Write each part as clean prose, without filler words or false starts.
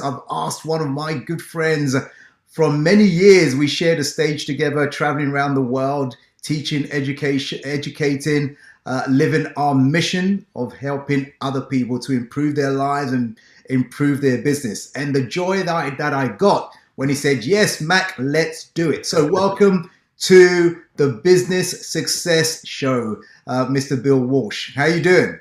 I've asked one of my good friends from many years. We shared a stage together, traveling around the world, teaching, educating, living our mission of helping other people to improve their lives and improve their business. And the joy that I got when he said, "Yes, Mac, let's do it." So, welcome to the Business Success Show, Mr. Bill Walsh. How you doing?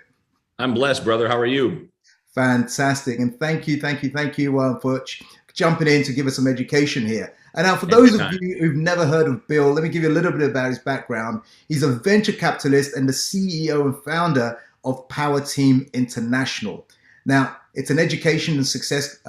I'm blessed, brother. How are you? Fantastic. And thank you for jumping in to give us some education here. And now, for those of Anytime. you who've never heard of Bill, let me give you a little bit about his background. He's a venture capitalist and the CEO and founder of Powerteam International. Now, it's an education and success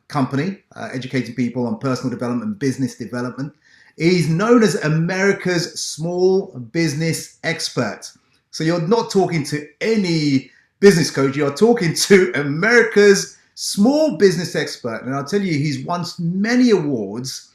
company, educating people on personal development and business development. He's known as America's small business expert. So you're not talking to any business coach, you're talking to America's small business expert. And I'll tell you, he's won many awards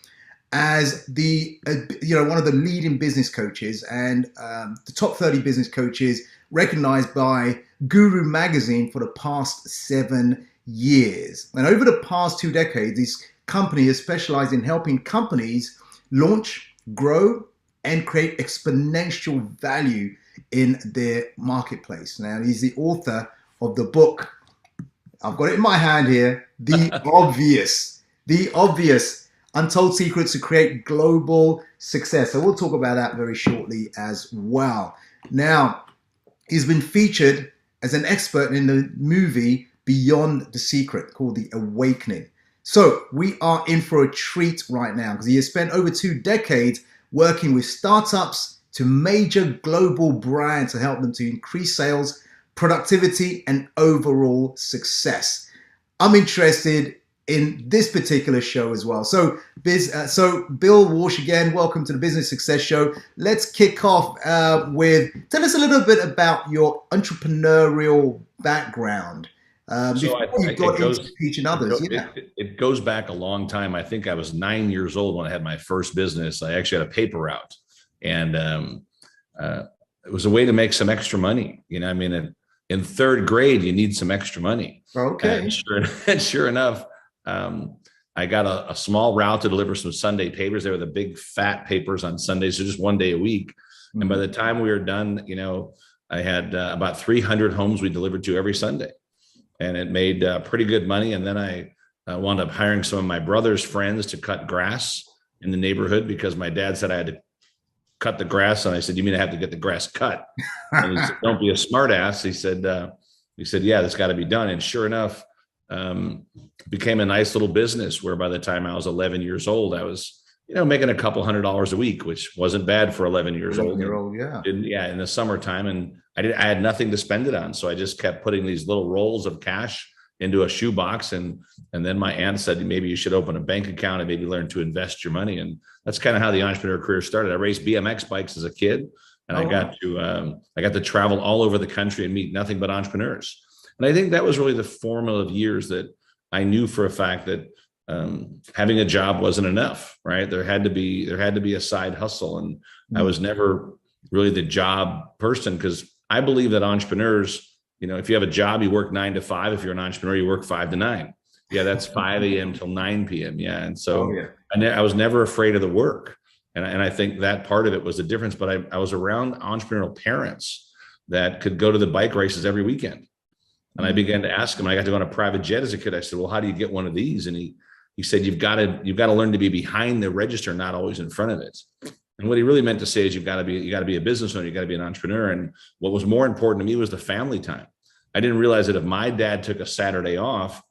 as one of the leading business coaches and the top 30 business coaches recognized by Guru magazine for the past 7 years. And over the past 2 decades, this company has specialized in helping companies launch, grow, and create exponential value in their marketplace. Now, he's the author of the book. I've got it in my hand here. The obvious untold secrets to create global success. So we'll talk about that very shortly as well. Now, he's been featured as an expert in the movie Beyond the Secret called The Awakening. So we are in for a treat right now because he has spent over 2 decades working with startups to major global brands to help them to increase sales, productivity, and overall success. I'm interested in this particular show as well. So, Bill Walsh, again, welcome to the Business Success Show. Let's kick off tell us a little bit about your entrepreneurial background So I, before you it got into goes teaching it, others. go, Yeah. it goes back a long time. I think I was 9 years old when I had my first business. I actually had a paper route, and uh, it was a way to make some extra money. I mean, in third grade, you need some extra money. And Okay. sure enough, I got a small route to deliver some Sunday papers. They were the big fat papers on Sundays, so just one day a week. And by the time we were done, I had about 300 homes we delivered to every Sunday, and it made pretty good money. And then I wound up hiring some of my brother's friends to cut grass in the neighborhood because my dad said I had to cut the grass, and I said, "You mean I have to get the grass cut?" And he said, "Don't be a smart ass." He said, "Yeah, that's got to be done." And sure enough, became a nice little business where by the time I was 11 years old, I was, making a couple $100s a week, which wasn't bad for 11 years old. Yeah. Yeah, in the summertime, and I had nothing to spend it on, so I just kept putting these little rolls of cash into a shoebox, and then my aunt said maybe you should open a bank account and maybe learn to invest your money, and that's kind of how the entrepreneur career started. I raced BMX bikes as a kid, and Oh, wow. I got to travel all over the country and meet nothing but entrepreneurs, and I think that was really the formative years that I knew for a fact that having a job wasn't enough, right? There had to be a side hustle, and I was never really the job person because I believe that entrepreneurs, if you have a job, you work 9 to 5. If you're an entrepreneur, you work 5 to 9. Yeah, that's 5 a.m. till 9 p.m. Yeah, and Oh, so yeah. I was never afraid of the work, and I think that part of it was the difference. But I was around entrepreneurial parents that could go to the bike races every weekend, and I began to ask him. I got to go on a private jet as a kid. I said, "Well, how do you get one of these?" And he said, "You've got to learn to be behind the register, not always in front of it." And what he really meant to say is you got to be a business owner, you got to be an entrepreneur. And what was more important to me was the family time. I didn't realize that if my dad took a Saturday off,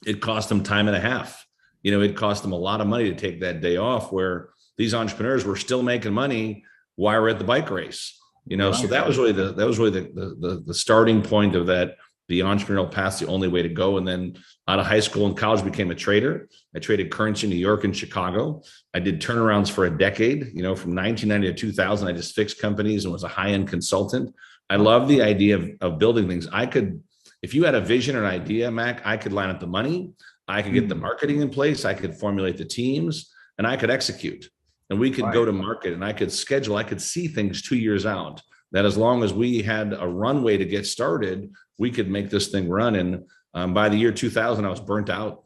it cost him time and a half. It cost him a lot of money to take that day off, where these entrepreneurs were still making money while we're at the bike race. So Right. that was really the starting point of that. The entrepreneurial path's the only way to go. And then out of high school and college, became a trader. I traded currency in New York and Chicago. I did turnarounds for a decade. From 1990 to 2000, I just fixed companies and was a high-end consultant. I love the idea of building things. If you had a vision or an idea, Mac, I could line up the money. I could get the marketing in place. I could formulate the teams, and I could execute. And we could Right. go to market, and I could schedule. I could see things 2 years out. That as long as we had a runway to get started, we could make this thing run. And by the year 2000, I was burnt out.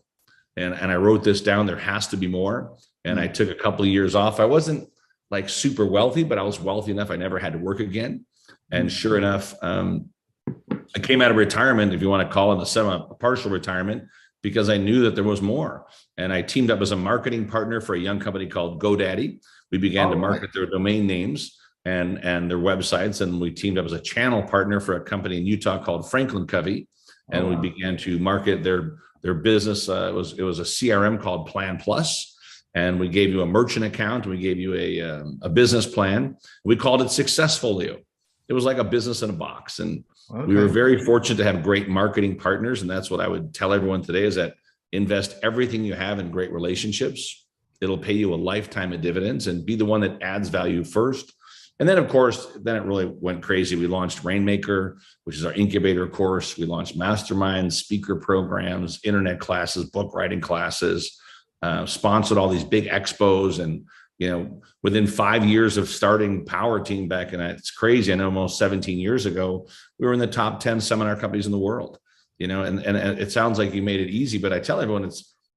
and I wrote this down. There has to be more. And I took a couple of years off. I wasn't like super wealthy, but I was wealthy enough. I never had to work again. And sure enough, I came out of retirement, if you want to call it a partial retirement, because I knew that there was more. And I teamed up as a marketing partner for a young company called GoDaddy. We began to market their domain names and their websites. And we teamed up as a channel partner for a company in Utah called Franklin Covey. And we began to market their business. It was a CRM called Plan Plus. And we gave you a merchant account. We gave you a business plan. We called it Successfolio. It was like a business in a box. And we were very fortunate to have great marketing partners. And that's what I would tell everyone today, is that invest everything you have in great relationships. It'll pay you a lifetime of dividends, and be the one that adds value first. And then, of course, then it really went crazy. We launched Rainmaker, which is our incubator course. We launched masterminds, speaker programs, internet classes, book writing classes, sponsored all these big expos. And, within 5 years of starting Powerteam back in, it's crazy, I know, almost 17 years ago, we were in the top 10 seminar companies in the world, and it sounds like you made it easy, but I tell everyone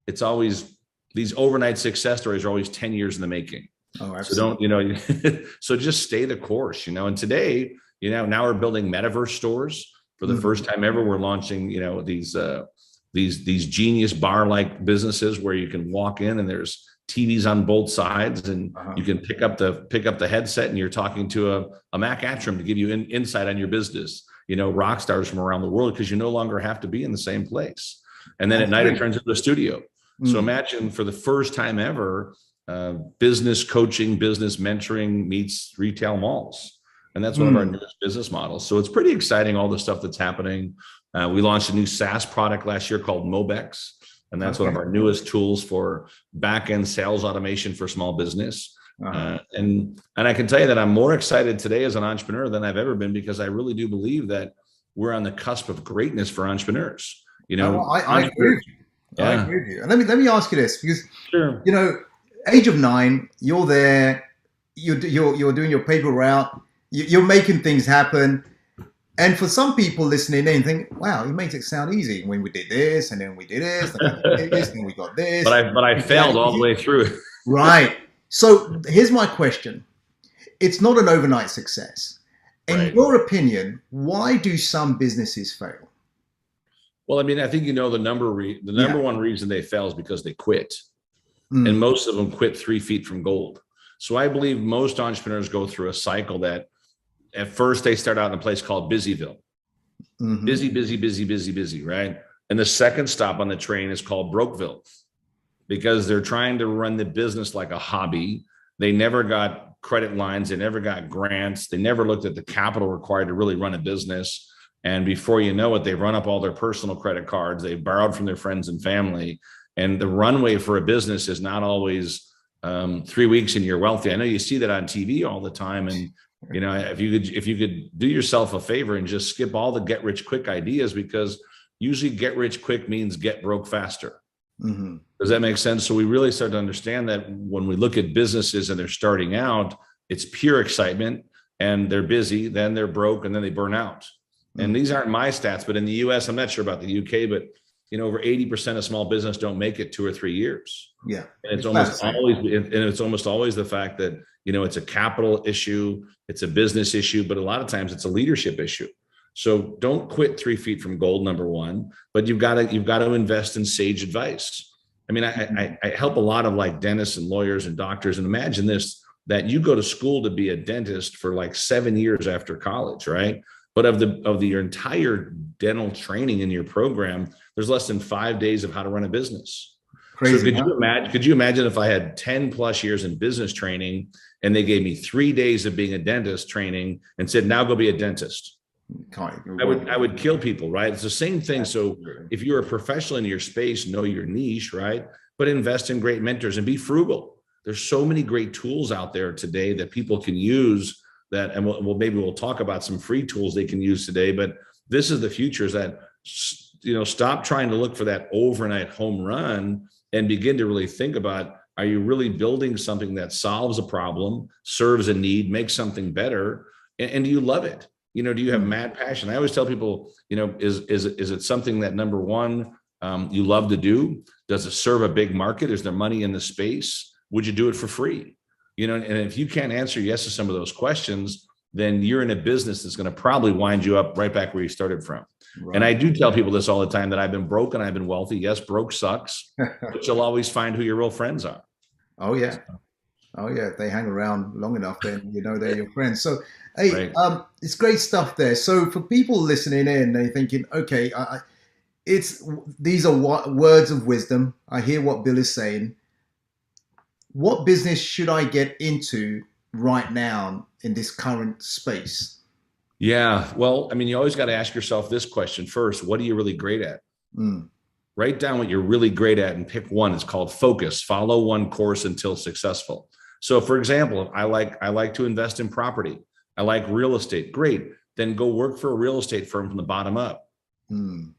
it's always, these overnight success stories are always 10 years in the making. Oh, absolutely. So don't, so just stay the course, and today, now we're building metaverse stores for the first time ever. We're launching, these genius bar-like businesses where you can walk in and there's TVs on both sides, and you can pick up the headset and you're talking to a Mac Attram to give you insight on your business, rock stars from around the world, because you no longer have to be in the same place. And then at night it turns into a studio. So imagine, for the first time ever, business coaching, business mentoring meets retail malls. And that's one of our newest business models. So it's pretty exciting, all the stuff that's happening. We launched a new SaaS product last year called Mobex. And that's one of our newest tools for back-end sales automation for small business. And I can tell you that I'm more excited today as an entrepreneur than I've ever been, because I really do believe that we're on the cusp of greatness for entrepreneurs. I agree with you. I agree with you. And let me ask you this, because age of 9, you're there, you're doing your paper route, you're making things happen. And for some people listening in, think, wow, he makes it sound easy. When we did this, and then we did this, and then we did this, and we got this. But I failed all the way through. Right. So here's my question. It's not an overnight success. In your opinion, why do some businesses fail? Well, I think the number one reason they fail is because they quit. And most of them quit 3 feet from gold. So I believe most entrepreneurs go through a cycle that, at first, they start out in a place called Busyville. Busy, busy, busy, busy, busy, right? And the second stop on the train is called Brokeville, because they're trying to run the business like a hobby. They never got credit lines. They never got grants. They never looked at the capital required to really run a business. And before you know it, they've run up all their personal credit cards. They've borrowed from their friends and family. And the runway for a business is not always 3 weeks and you're wealthy. I know you see that on TV all the time. And if you could do yourself a favor and just skip all the get rich quick ideas, because usually get rich quick means get broke faster. Does that make sense? So we really start to understand that when we look at businesses and they're starting out, it's pure excitement, and they're busy, then they're broke, and then they burn out. And these aren't my stats, but in the US, I'm not sure about the UK, but over 80% of small business don't make it 2 or 3 years. Yeah. And it's almost always the fact that, it's a capital issue, it's a business issue, but a lot of times it's a leadership issue. So don't quit 3 feet from gold, number one, but you've got to invest in sage advice. I help a lot of like dentists and lawyers and doctors, and imagine this, that you go to school to be a dentist for like 7 years after college, right? But of your entire dental training in your program, there's less than 5 days of how to run a business. Crazy. So could you imagine if I had 10 plus years in business training and they gave me 3 days of being a dentist training and said, now go be a dentist? I would kill people, right? It's the same thing. So if you're a professional in your space, know your niche, right? But invest in great mentors and be frugal. There's so many great tools out there today that people can use that, and maybe we'll talk about some free tools they can use today, but this is the future, is that, stop trying to look for that overnight home run and begin to really think about, are you really building something that solves a problem, serves a need, makes something better? And do you love it? Do you have mad passion? I always tell people, is it something that, number one, you love to do? Does it serve a big market? Is there money in the space? Would you do it for free? And if you can't answer yes to some of those questions, then you're in a business that's going to probably wind you up right back where you started from. Right. And I do tell people this all the time, that I've been broke and I've been wealthy. Yes, broke sucks, but you'll always find who your real friends are. Oh, yeah. Oh, yeah. If they hang around long enough, then they're your friends. So, hey, right. It's great stuff there. So for people listening in, they're thinking, okay, these are words of wisdom. I hear what Bill is saying. What business should I get into right now in this current space? Yeah, well, I mean, you always got to ask yourself this question first. What are you really great at? Write down what you're really great at and pick one. It's called focus. Follow one course until successful. So for example, I like to invest in property. I like real estate. Great. Then go work for a real estate firm from the bottom up.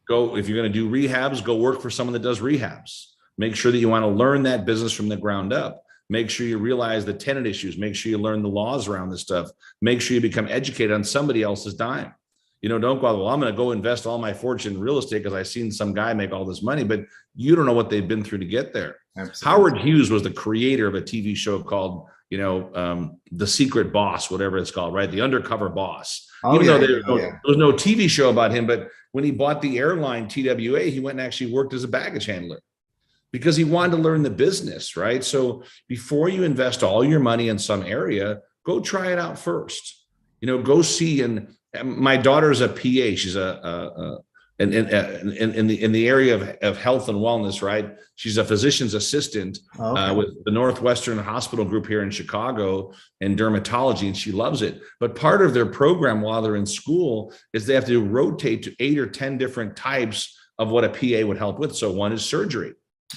Go, if you're going to do rehabs, go work for someone that does rehabs. Make sure that you want to learn that business from the ground up. Make sure you realize the tenant issues. Make sure you learn the laws around this stuff. Make sure you become educated on somebody else's dime. Don't go, well, I'm going to go invest all my fortune in real estate because I've seen some guy make all this money, but you don't know what they've been through to get there. Absolutely. Howard Hughes was the creator of a TV show called, The Secret Boss, whatever it's called, right? The Undercover Boss. Even though there was no TV show about him, but when he bought the airline TWA, he went and actually worked as a baggage handler, because he wanted to learn the business, right? So before you invest all your money in some area, go try it out first. Go see. And my daughter's a PA. She's in the area of health and wellness, right? She's a physician's assistant with the Northwestern Hospital Group here in Chicago in dermatology, and she loves it. But part of their program while they're in school is they have to rotate to 8 or 10 different types of what a PA would help with. So one is surgery.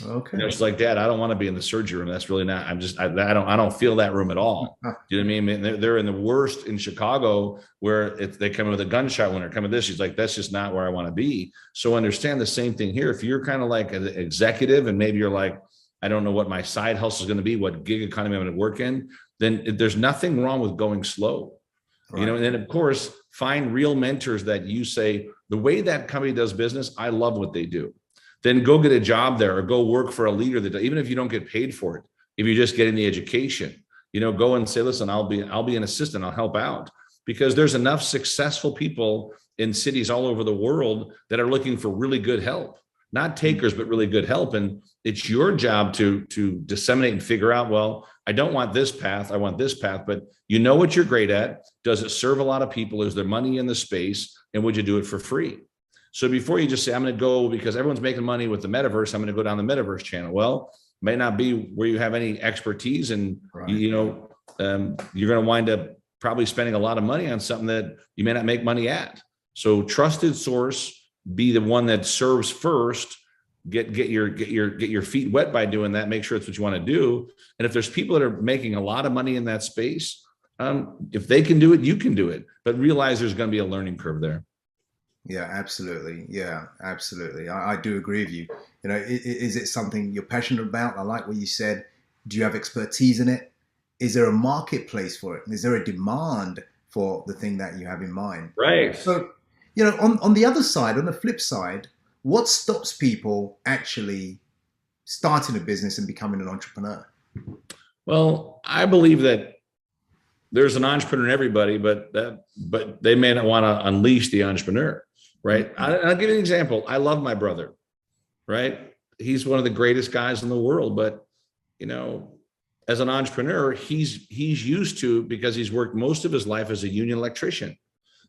Okay. She's like, Dad, I don't want to be in the surgery room. That's really not, I don't feel that room at all. Do you know what I mean? They're in the worst in Chicago, where they come in with a gunshot wound or come with this. She's like, that's just not where I want to be. So understand the same thing here. If you're kind of like an executive and maybe you're like, I don't know what my side hustle is going to be, what gig economy I'm going to work in, then there's nothing wrong with going slow. Right. And then of course, find real mentors that you say, the way that company does business, I love what they do. Then go get a job there, or go work for a leader that, even if you don't get paid for it, if you're just getting the education, go and say, listen, I'll be an assistant, I'll help out. Because there's enough successful people in cities all over the world that are looking for really good help, not takers, but really good help. And it's your job to disseminate and figure out, well, I don't want this path, I want this path, but you know what you're great at. Does it serve a lot of people? Is there money in the space? And would you do it for free? So before you just say, I'm going to go because everyone's making money with the metaverse, I'm going to go down the metaverse channel. Well, may not be where you have any expertise, and right. You're going to wind up probably spending a lot of money on something that you may not make money at. So trusted source, be the one that serves first. Get your feet wet by doing that. Make sure it's what you want to do. And if there's people that are making a lot of money in that space, if they can do it, you can do it. But realize there's going to be a learning curve there. Yeah, absolutely. Yeah, absolutely. I do agree with you. Is it something you're passionate about? I like what you said. Do you have expertise in it? Is there a marketplace for it? Is there a demand for the thing that you have in mind? Right. So, on the other side, on the flip side, what stops people actually starting a business and becoming an entrepreneur? Well, I believe that there's an entrepreneur in everybody, but they may not want to unleash the entrepreneur. Right. I'll give you an example. I love my brother, right? He's one of the greatest guys in the world, but as an entrepreneur, he's used to, because he's worked most of his life as a union electrician.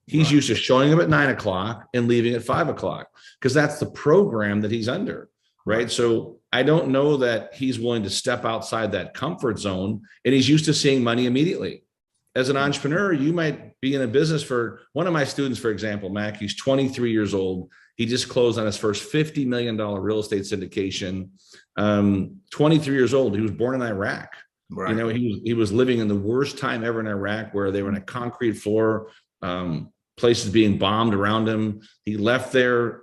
He's used to showing up at 9 o'clock and leaving at 5 o'clock, because that's the program that he's under. Right. So I don't know that he's willing to step outside that comfort zone, and he's used to seeing money immediately. As an entrepreneur, you might be in a business. For one of my students, for example, Mac, he's 23 years old. He just closed on his first $50 million real estate syndication. 23 years old. He was born in Iraq. Right. He was living in the worst time ever in Iraq, where they were in a concrete floor, places being bombed around him. He left there,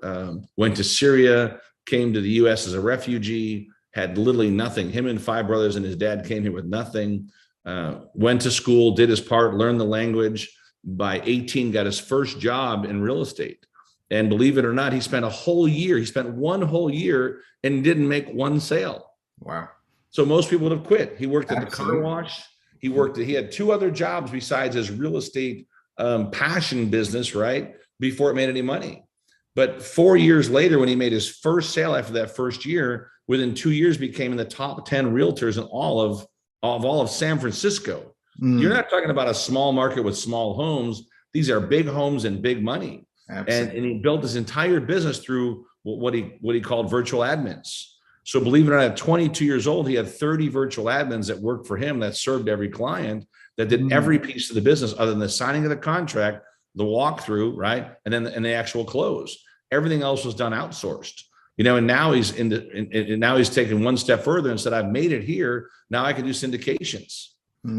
went to Syria, came to the U.S. as a refugee, had literally nothing. Him and 5 brothers and his dad came here with nothing. Went to school, did his part, learned the language. By 18, got his first job in real estate. And believe it or not, he spent a whole year. He spent one whole year and didn't make one sale. Wow. So most people would have quit. He worked at the car Absolutely. wash. He had two other jobs besides his real estate passion business, right? Before it made any money. But 4 years later, when he made his first sale after that first year, within 2 years became in the top 10 realtors in all of San Francisco. You're not talking about a small market with small homes. These are big homes and big money. And he built his entire business through what he called virtual admins. So believe it or not, at 22 years old, he had 30 virtual admins that worked for him that served every client, that did every piece of the business other than the signing of the contract, the walkthrough, right? And then the actual close. Everything else was done outsourced. And now he's now he's taken one step further and said, I've made it here. Now I can do syndications.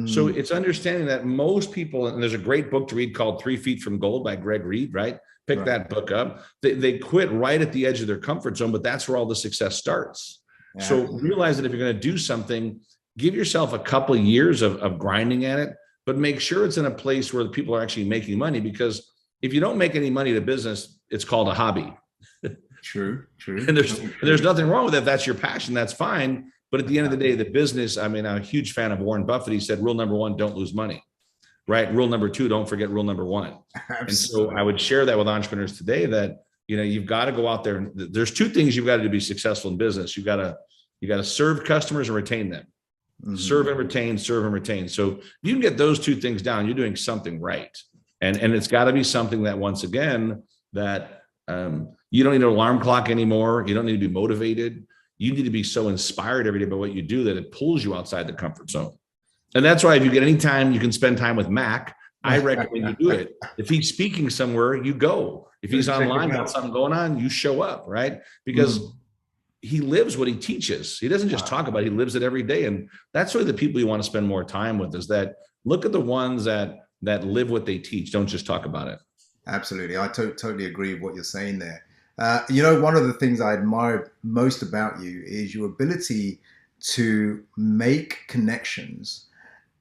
So it's understanding that most people, and there's a great book to read called 3 Feet from Gold by Greg Reed, right? Pick that book up. They quit right at the edge of their comfort zone, but that's where all the success starts. Yeah. So realize that if you're going to do something, give yourself a couple of years of grinding at it, but make sure it's in a place where the people are actually making money, because if you don't make any money to business, it's called a hobby. True. And there's nothing wrong with it. If that's your passion, that's fine. But at the end of the day, the business, I'm a huge fan of Warren Buffett. He said, rule number 1, don't lose money, right? Rule number 2, don't forget rule number 1. Absolutely. And so I would share that with entrepreneurs today that, you've got to go out there, and there's 2 things you've got to do to be successful in business. You got to serve customers and retain them. Serve and retain, serve and retain. So you can get those 2 things down, you're doing something right. And it's got to be something that, once again, that you don't need an alarm clock anymore. You don't need to be motivated. You need to be so inspired every day by what you do that it pulls you outside the comfort zone. And that's why if you get any time you can spend time with Mac, I recommend you do it. If he's speaking somewhere, you go. If he's online, got something going on, you show up, right? Because he lives what he teaches. He doesn't just talk about it, he lives it every day. And that's really the people you want to spend more time with, is that look at the ones that live what they teach. Don't just talk about it. Absolutely. I totally agree with what you're saying there. One of the things I admire most about you is your ability to make connections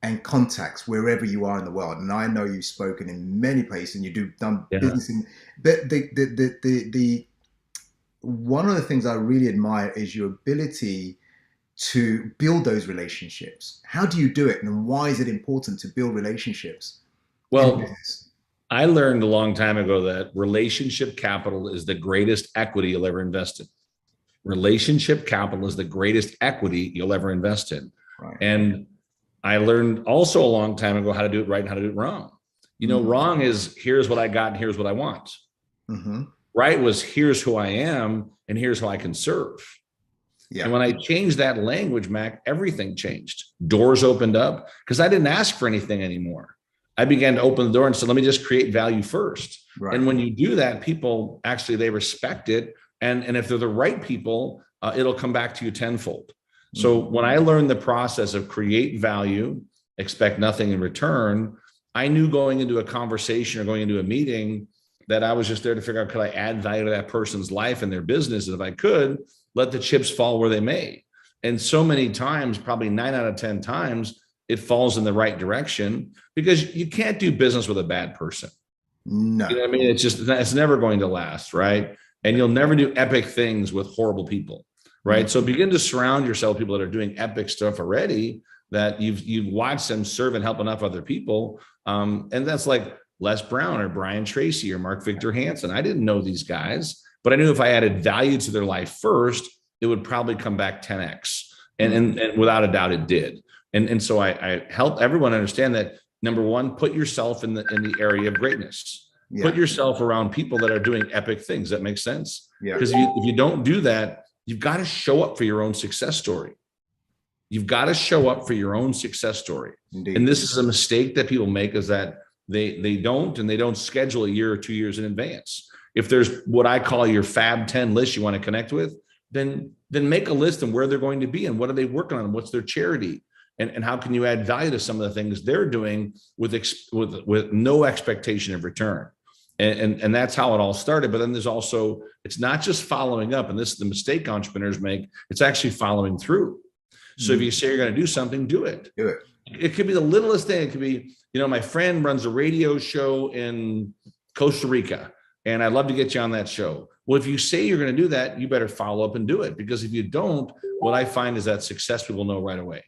and contacts wherever you are in the world. And I know you've spoken in many places and done business in. But the one of the things I really admire is your ability to build those relationships. How do you do it, and why is it important to build relationships? Well, I learned a long time ago that relationship capital is the greatest equity you'll ever invest in. Relationship capital is the greatest equity you'll ever invest in. Right. And I learned also a long time ago how to do it right and how to do it wrong. Wrong is here's what I got and here's what I want. Right was here's who I am and here's how I can serve. Yeah. And when I changed that language, Mac, everything changed. Doors opened up because I didn't ask for anything anymore. I began to open the door and said, let me just create value first. Right. And when you do that, people actually, they respect it. And if they're the right people, it'll come back to you tenfold. So when I learned the process of create value, expect nothing in return, I knew going into a conversation or going into a meeting that I was just there to figure out, could I add value to that person's life and their business? And if I could, let the chips fall where they may. And so many times, probably 9 out of 10 times, it falls in the right direction, because you can't do business with a bad person. No. You know what I mean? It's never going to last, right? And you'll never do epic things with horrible people, right? So begin to surround yourself with people that are doing epic stuff already, that you've watched them serve and help enough other people. And that's like Les Brown or Brian Tracy or Mark Victor Hansen. I didn't know these guys, but I knew if I added value to their life first, it would probably come back 10x. And without a doubt, it did. And so I help everyone understand that, number 1, put yourself in the area of greatness. Yeah. Put yourself around people that are doing epic things. That makes sense. Because if you don't do that, you've got to show up for your own success story. You've got to show up for your own success story. Indeed. And this is a mistake that people make, is that they don't schedule a year or 2 years in advance. If there's what I call your Fab 10 list you want to connect with, then make a list of where they're going to be and what are they working on, what's their charity. And how can you add value to some of the things they're doing with no expectation of return? And that's how it all started. But then there's also, it's not just following up, and this is the mistake entrepreneurs make, it's actually following through. So if you say you're going to do something, do it. Do it. It could be the littlest thing. It could be, my friend runs a radio show in Costa Rica. and I'd love to get you on that show. Well, if you say you're going to do that, you better follow up and do it, because if you don't, what I find is that success people know right away.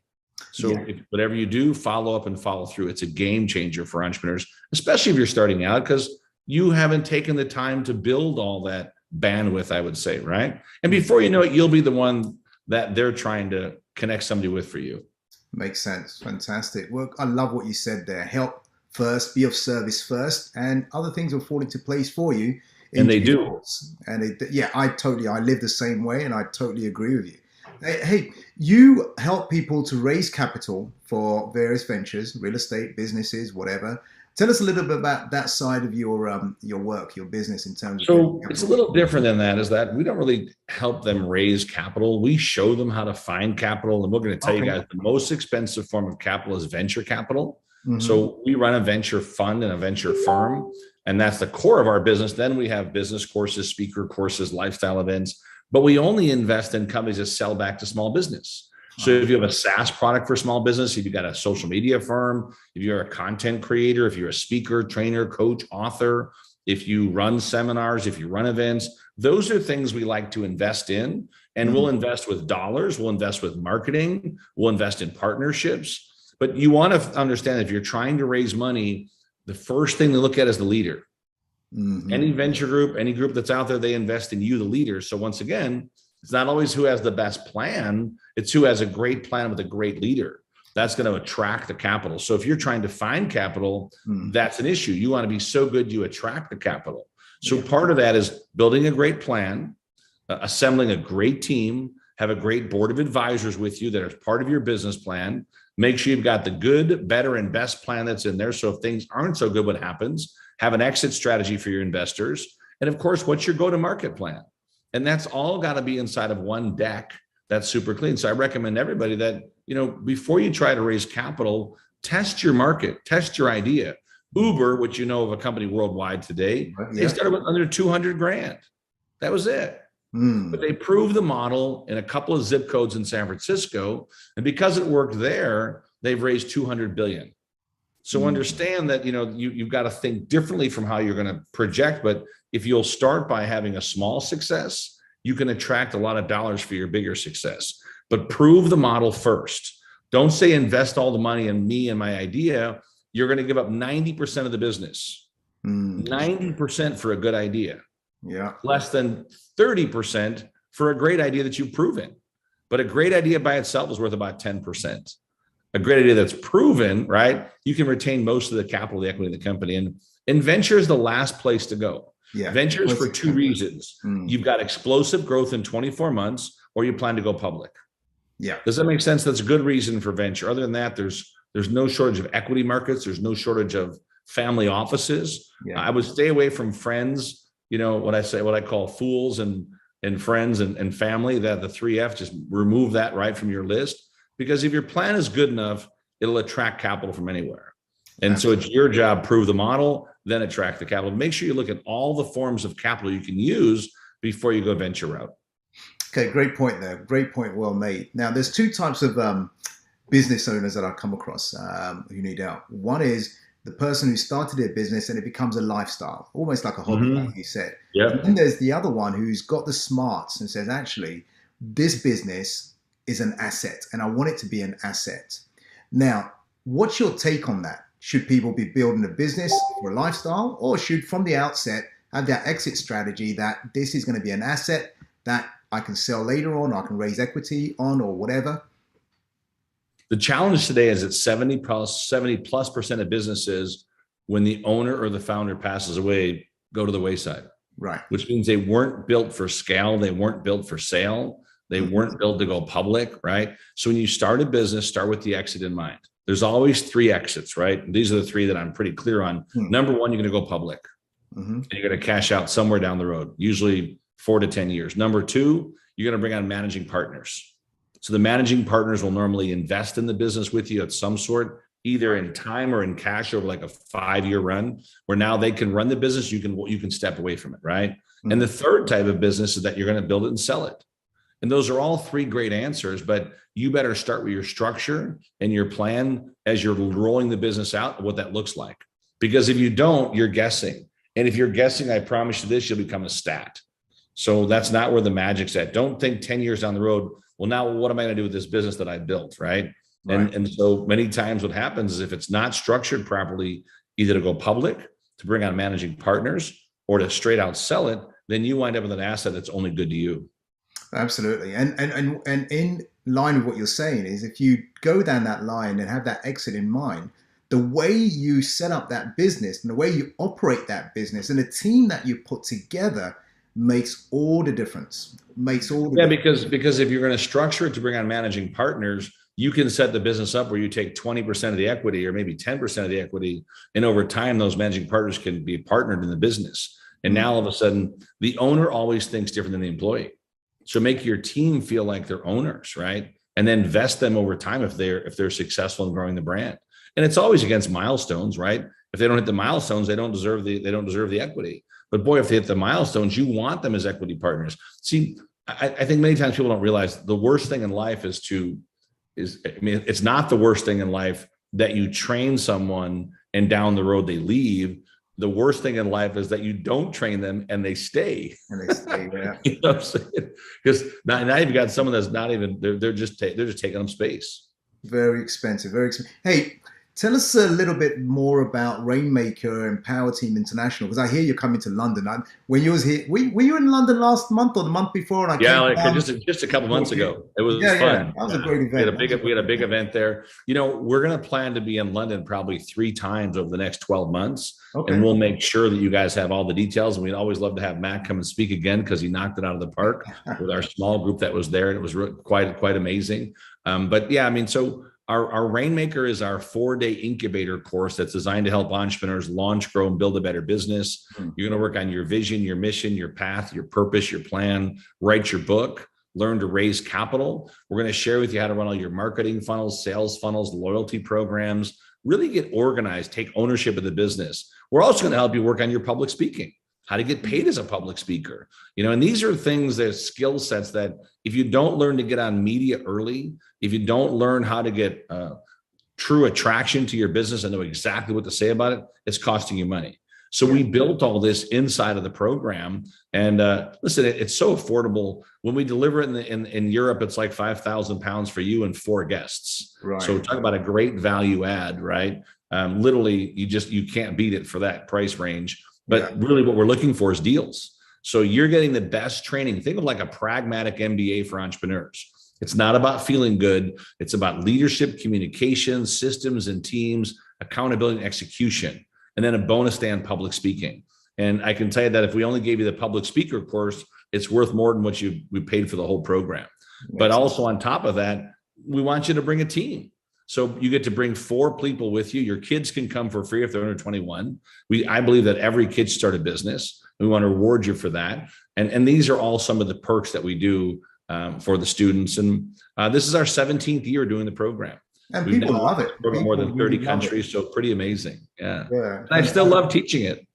So whatever you do, follow up and follow through. It's a game changer for entrepreneurs, especially if you're starting out, because you haven't taken the time to build all that bandwidth, I would say, right? And before you know it, you'll be the one that they're trying to connect somebody with for you. Makes sense. Fantastic. Well, I love what you said there. Help first, be of service first, and other things will fall into place for you. And they do. And I live the same way, and I totally agree with you. Hey, you help people to raise capital for various ventures, real estate, businesses, whatever. Tell us a little bit about that side of your work, your business in terms of. So it's a little different than that, is that we don't really help them raise capital. We show them how to find capital. And we're going to tell you guys the most expensive form of capital is venture capital. Mm-hmm. So we run a venture fund and a venture firm, and that's the core of our business. Then we have business courses, speaker courses, lifestyle events, but we only invest in companies that sell back to small business. So if you have a SaaS product for small business, if you've got a social media firm, if you're a content creator, if you're a speaker, trainer, coach, author, if you run seminars, if you run events, those are things we like to invest in. And we'll invest with dollars, we'll invest with marketing, we'll invest in partnerships. But you want to understand, if you're trying to raise money, the first thing to look at is the leader. Mm-hmm. Any venture group, any group that's out there, they invest in you, the leader. So once again, it's not always who has the best plan. It's who has a great plan with a great leader. That's going to attract the capital. So if you're trying to find capital, that's an issue. You want to be so good you attract the capital. So part of that is building a great plan, assembling a great team, have a great board of advisors with you that are part of your business plan. Make sure you've got the good, better, and best plan that's in there. So if things aren't so good, what happens? Have an exit strategy for your investors. And of course, what's your go-to-market plan? And that's all got to be inside of one deck that's super clean. So I recommend everybody that, before you try to raise capital, test your market, test your idea. Uber, which you know of a company worldwide today, they started with under 200 grand. That was it. But they proved the model in a couple of zip codes in San Francisco. And because it worked there, they've raised 200 billion. So understand that, you've got to think differently from how you're going to project. But if you'll start by having a small success, you can attract a lot of dollars for your bigger success. But prove the model first. Don't say invest all the money in me and my idea. You're going to give up 90% of the business. 90% for a good idea. Yeah. Less than 30% for a great idea that you've proven. But a great idea by itself is worth about 10%. A great idea that's proven, right? You can retain most of the capital, the equity in the company. And venture is the last place to go. Yeah. Venture is for two reasons. You've got explosive growth in 24 months, or you plan to go public. Yeah. Does that make sense? That's a good reason for venture. Other than that, there's no shortage of equity markets. There's no shortage of family offices. Yeah. I would stay away from friends, what I call fools and friends and family, that the 3F, just remove that right from your list. Because if your plan is good enough, it'll attract capital from anywhere. And so it's your job, prove the model, then attract the capital. Make sure you look at all the forms of capital you can use before you go venture route. Okay, great point there. Great point, well made. Now, there's two types of business owners that I've come across who need help. One is the person who started their business and it becomes a lifestyle, almost like a hobby, like you said. Yep. And then there's the other one who's got the smarts and says, actually, this business is an asset and I want it to be an asset. Now, what's your take on that? Should people be building a business for a lifestyle, or should from the outset have that exit strategy that this is going to be an asset that I can sell later on, or I can raise equity on, or whatever? The challenge today is that 70+% of businesses, when the owner or the founder passes away, go to the wayside. Right. Which means they weren't built for scale. They weren't built for sale. They weren't built to go public, right? So when you start a business, start with the exit in mind. There's always 3 exits, right? These are the 3 that I'm pretty clear on. Number 1, you're going to go public. And you're going to cash out somewhere down the road, usually 4 to 10 years. Number 2, you're going to bring on managing partners. So the managing partners will normally invest in the business with you at some sort, either in time or in cash over like a 5-year run, where now they can run the business. You can step away from it, right? And the third type of business is that you're going to build it and sell it. And those are all 3 great answers, but you better start with your structure and your plan as you're rolling the business out, what that looks like. Because if you don't, you're guessing. And if you're guessing, I promise you this, you'll become a stat. So that's not where the magic's at. Don't think 10 years down the road, well, now what am I going to do with this business that I built, right? Right. And so many times what happens is if it's not structured properly, either to go public, to bring on managing partners, or to straight out sell it, then you wind up with an asset that's only good to you. Absolutely. And in line with what you're saying is if you go down that line and have that exit in mind, the way you set up that business and the way you operate that business and the team that you put together makes all the difference. Makes all the Yeah, difference. because if you're going to structure it to bring on managing partners, you can set the business up where you take 20% of the equity or maybe 10% of the equity. And over time, those managing partners can be partnered in the business. And now all of a sudden, the owner always thinks different than the employee. So make your team feel like they're owners, right? And then vest them over time if they're successful in growing the brand. And it's always against milestones, right? If they don't hit the milestones, they don't deserve the equity. But boy, if they hit the milestones, you want them as equity partners. See, I think many times people don't realize the worst thing in life it's not the worst thing in life that you train someone and down the road they leave. The worst thing in life is that you don't train them and they stay. And they stay there. You know what I'm saying? Because now you've got someone that's not even they're just taking up space. Very expensive, very expensive. Hey, tell us a little bit more about Rainmaker and Powerteam International, because I hear you're coming to London. When you was here, were you in London last month or the month before? And I Yeah, came like down. just a couple months ago. It was Yeah, fun. that was a great event. We had a big event there. You know, we're going to plan to be in London probably 3 times over the next 12 months. Okay. And we'll make sure that you guys have all the details. And we'd always love to have Matt come and speak again because he knocked it out of the park with our small group that was there. And it was quite amazing. But yeah, I mean, so our Rainmaker is our 4-day incubator course that's designed to help entrepreneurs launch, grow, and build a better business. You're going to work on your vision, your mission, your path, your purpose, your plan, write your book, learn to raise capital. We're going to share with you how to run all your marketing funnels, sales funnels, loyalty programs, really get organized, take ownership of the business. We're also going to help you work on your public speaking, how to get paid as a public speaker, you know, and these are things that skill sets that if you don't learn to get on media early, if you don't learn how to get true attraction to your business and know exactly what to say about it, it's costing you money. So we built all this inside of the program, and listen, it's so affordable. When we deliver it in Europe, it's like £5,000 for you and 4 guests. Right. So talk about a great value add, right? Literally, you can't beat it for that price range. But really, what we're looking for is deals. So you're getting the best training. Think of like a pragmatic MBA for entrepreneurs. It's not about feeling good. It's about leadership, communication, systems and teams, accountability and execution, and then a bonus day on public speaking. And I can tell you that if we only gave you the public speaker course, it's worth more than what we paid for the whole program. But also on top of that, we want you to bring a team. So you get to bring 4 people with you. Your kids can come for free if they're under 21. I believe that every kid should start a business. We want to reward you for that. And these are all some of the perks that we do for the students. And this is our 17th year doing the program. And people love it. More than 30 countries, so pretty amazing. Yeah. And I still love teaching it.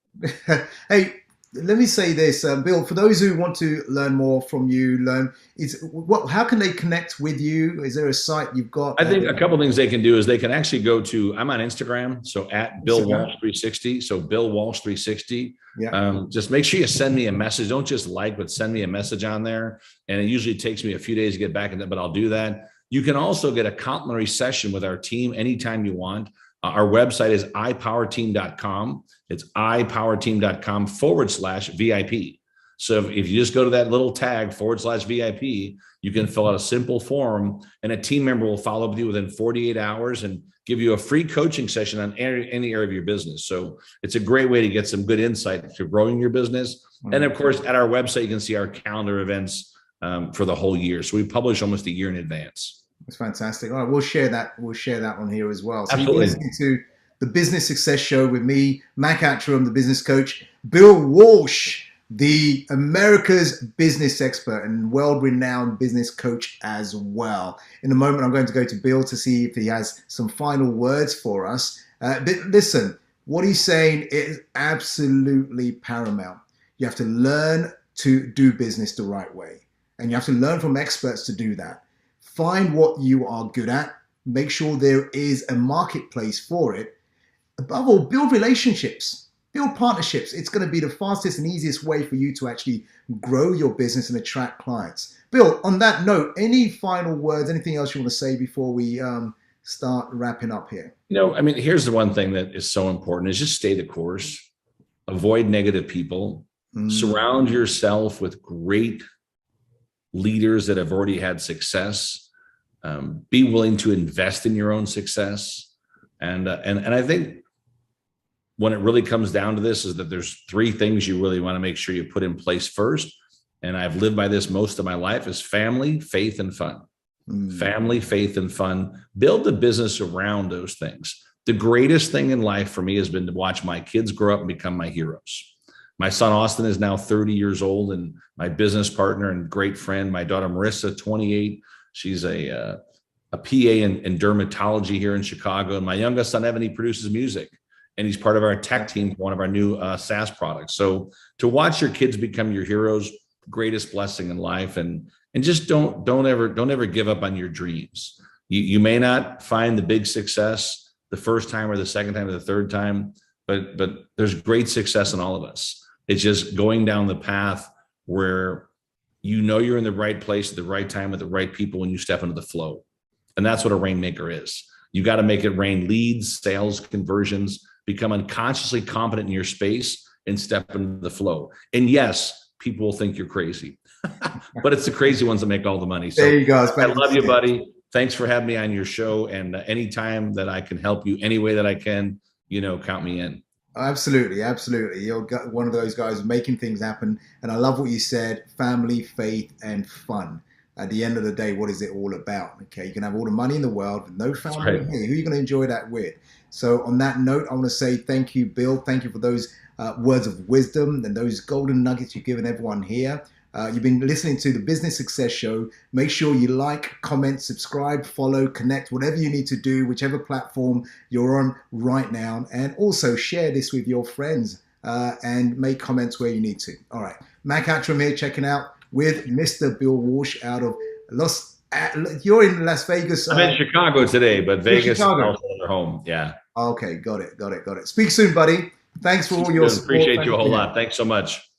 Hey, let me say this, Bill, for those who want to learn more from you, how can they connect with you? Is there a site you've got? I think a couple of things they can do is they can actually go to, I'm on Instagram, so at Bill Walsh 360. So Bill Walsh 360. Yeah. Just make sure you send me a message. Don't just but send me a message on there. And it usually takes me a few days to get back in that, but I'll do that. You can also get a complimentary session with our team anytime you want. Our website is ipowerteam.com. It's ipowerteam.com/VIP. So if you just go to that little tag /VIP, you can fill out a simple form and a team member will follow up with you within 48 hours and give you a free coaching session on any area of your business. So it's a great way to get some good insight to growing your business. And of course, at our website, you can see our calendar events for the whole year. So we publish almost a year in advance. That's fantastic. All right, we'll share that on here as well. So absolutely. You're listening to the Business Success Show with me, Mac Atram, the business coach, Bill Walsh, the America's business expert and world-renowned business coach as well. In a moment, I'm going to go to Bill to see if he has some final words for us. But listen, what he's saying is absolutely paramount. You have to learn to do business the right way, and you have to learn from experts to do that. Find what you are good at. Make sure there is a marketplace for it. Above all, build relationships. build partnerships. It's going to be the fastest and easiest way for you to actually grow your business and attract clients. Bill, on that note, any final words, anything else you want to say before we start wrapping up here? I mean, here's the one thing that is so important is just stay the course, avoid negative people, surround yourself with great leaders that have already had success, be willing to invest in your own success. And I think when it really comes down to this is that there's three things you really want to make sure you put in place first. And I've lived by this most of my life is family, faith, and fun. Family, faith, and fun. Build the business around those things. The greatest thing in life for me has been to watch my kids grow up and become my heroes. My son, Austin, is now 30 years old, and my business partner and great friend, my daughter, Marissa, 28. She's a PA in dermatology here in Chicago. And my youngest son, Evan, he produces music, and he's part of our tech team for one of our new SaaS products. So to watch your kids become your heroes, greatest blessing in life. And just don't ever give up on your dreams. You may not find the big success the first time or the second time or the third time, but there's great success in all of us. It's just going down the path where you're in the right place at the right time with the right people when you step into the flow. And that's what a Rainmaker is. You got to make it rain leads, sales, conversions, become unconsciously competent in your space and step into the flow. And yes, people will think you're crazy, but it's the crazy ones that make all the money. So there you go. I love you, buddy. Thanks for having me on your show. And anytime that I can help you any way that I can, count me in. Absolutely. You're one of those guys making things happen. And I love what you said, family, faith, and fun. At the end of the day, what is it all about? Okay, you can have all the money in the world, but no family. Right. Hey, who are you going to enjoy that with? So on that note, I want to say thank you, Bill. Thank you for those words of wisdom and those golden nuggets you've given everyone here. You've been listening to the Business Success Show. Make sure you like, comment, subscribe, follow, connect, whatever you need to do, whichever platform you're on right now. And also share this with your friends and make comments where you need to. All right. Mac Attram here checking out with Mr. Bill Walsh out of you're in Las Vegas. I'm in Chicago today, but Vegas is also their home. Yeah. Okay. Got it. Speak soon, buddy. Thanks for all your support. Appreciate you a whole lot. Thanks so much.